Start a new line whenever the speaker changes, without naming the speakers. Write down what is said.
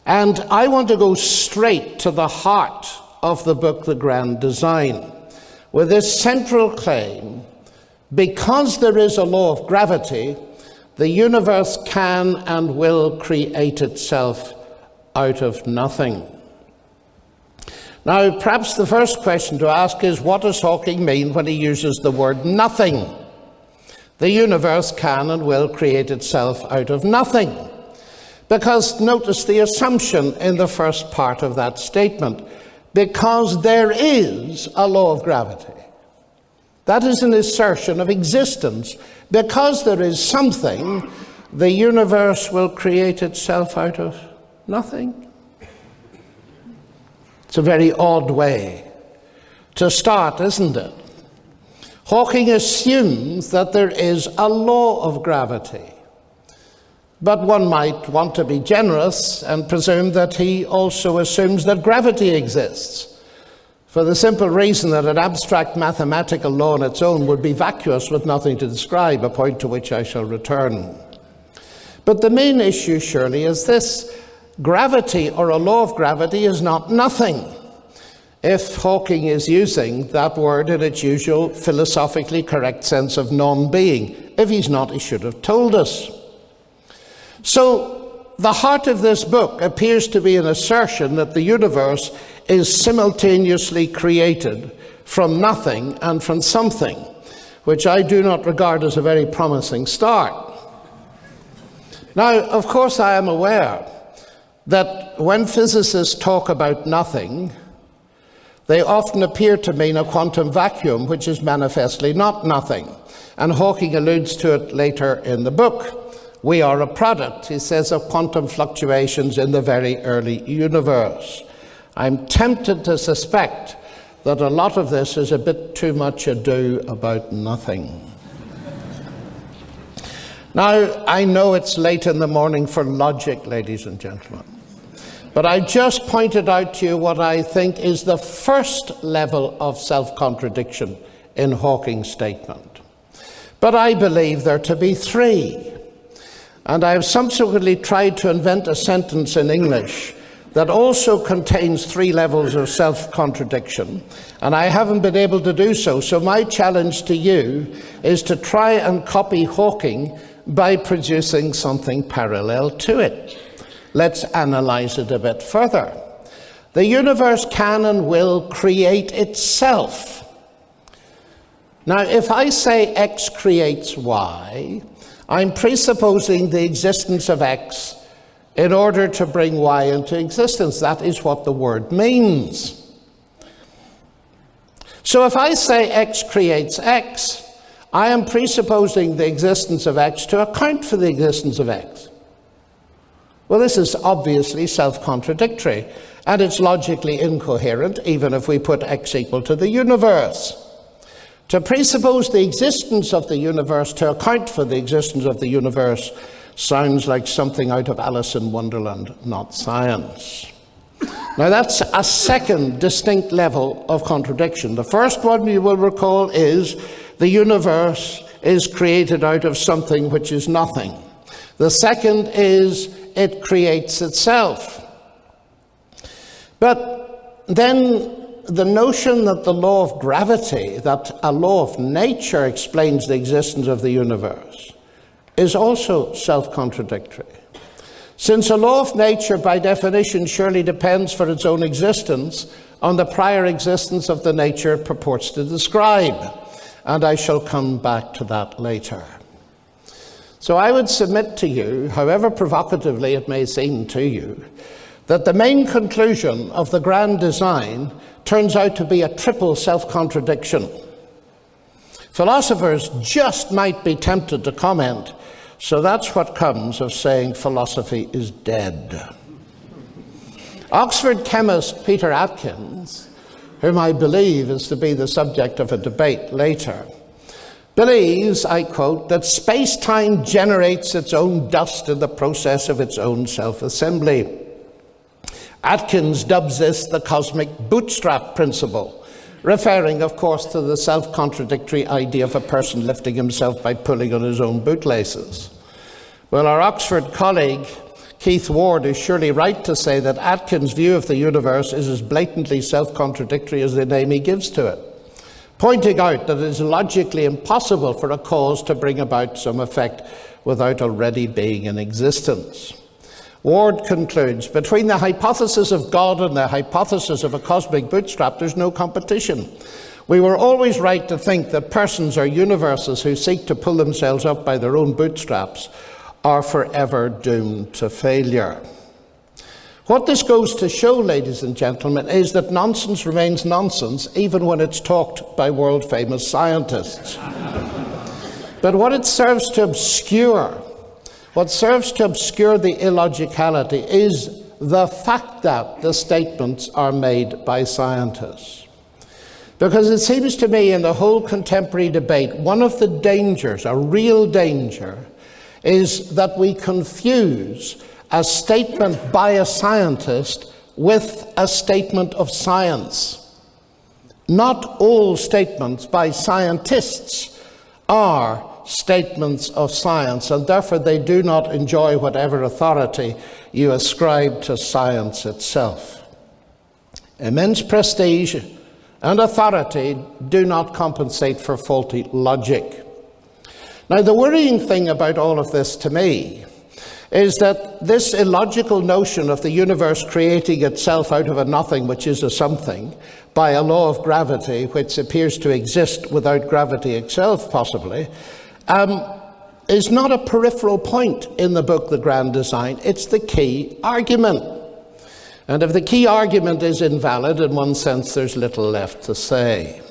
And I want to go straight to the heart of the book, The Grand Design, with this central claim: because there is a law of gravity, the universe can and will create itself out of nothing. Now, perhaps the first question to ask is, what does Hawking mean when he uses the word nothing? The universe can and will create itself out of nothing. Because notice the assumption in the first part of that statement: because there is a law of gravity. That is an assertion of existence. Because there is something, the universe will create itself out of nothing. It's a very odd way to start, isn't it? Hawking assumes that there is a law of gravity. But one might want to be generous and presume that he also assumes that gravity exists, for the simple reason that an abstract mathematical law on its own would be vacuous with nothing to describe, a point to which I shall return. But the main issue surely is this: gravity, or a law of gravity, is not nothing, if Hawking is using that word in its usual philosophically correct sense of non-being. If he's not, he should have told us. So the heart of this book appears to be an assertion that the universe is simultaneously created from nothing and from something, which I do not regard as a very promising start. Now, of course, I am aware that when physicists talk about nothing, they often appear to mean a quantum vacuum, which is manifestly not nothing. And Hawking alludes to it later in the book. We are a product, he says, of quantum fluctuations in the very early universe. I'm tempted to suspect that a lot of this is a bit too much ado about nothing. Now, I know it's late in the morning for logic, ladies and gentlemen, but I just pointed out to you what I think is the first level of self-contradiction in Hawking's statement. But I believe there to be three. And I have subsequently tried to invent a sentence in English that also contains three levels of self-contradiction, and I haven't been able to do so. So my challenge to you is to try and copy Hawking by producing something parallel to it. Let's analyze it a bit further. The universe can and will create itself. Now, if I say X creates Y, I'm presupposing the existence of X in order to bring Y into existence. That is what the word means. So if I say X creates X, I am presupposing the existence of X to account for the existence of X. Well, this is obviously self-contradictory, and it's logically incoherent, even if we put X equal to the universe. To presuppose the existence of the universe to account for the existence of the universe sounds like something out of Alice in Wonderland, not science. Now, that's a second distinct level of contradiction. The first one, you will recall, is the universe is created out of something which is nothing. The second is it creates itself. But then the notion that the law of gravity, that a law of nature explains the existence of the universe, is also self-contradictory. Since a law of nature, by definition, surely depends for its own existence on the prior existence of the nature it purports to describe. And I shall come back to that later. So I would submit to you, however provocatively it may seem to you, that the main conclusion of the grand design turns out to be a triple self-contradiction. Philosophers just might be tempted to comment, so that's what comes of saying philosophy is dead. Oxford chemist Peter Atkins, whom I believe is to be the subject of a debate later, believes, I quote, that space-time generates its own dust in the process of its own self-assembly. Atkins dubs this the cosmic bootstrap principle, referring, of course, to the self-contradictory idea of a person lifting himself by pulling on his own bootlaces. Well, our Oxford colleague Keith Ward is surely right to say that Atkins' view of the universe is as blatantly self-contradictory as the name he gives to it, pointing out that it is logically impossible for a cause to bring about some effect without already being in existence. Ward concludes, between the hypothesis of God and the hypothesis of a cosmic bootstrap, there's no competition. We were always right to think that persons or universes who seek to pull themselves up by their own bootstraps are forever doomed to failure. What this goes to show, ladies and gentlemen, is that nonsense remains nonsense even when it's talked by world-famous scientists. But what it serves to obscure, what serves to obscure the illogicality is the fact that the statements are made by scientists. Because it seems to me in the whole contemporary debate, one of the dangers, a real danger, is that we confuse a statement by a scientist with a statement of science. Not all statements by scientists are statements of science, and therefore they do not enjoy whatever authority you ascribe to science itself. Immense prestige and authority do not compensate for faulty logic. Now, the worrying thing about all of this to me is that this illogical notion of the universe creating itself out of a nothing, which is a something, by a law of gravity, which appears to exist without gravity itself, possibly, is not a peripheral point in the book, The Grand Design. It's the key argument. And if the key argument is invalid, in one sense, there's little left to say.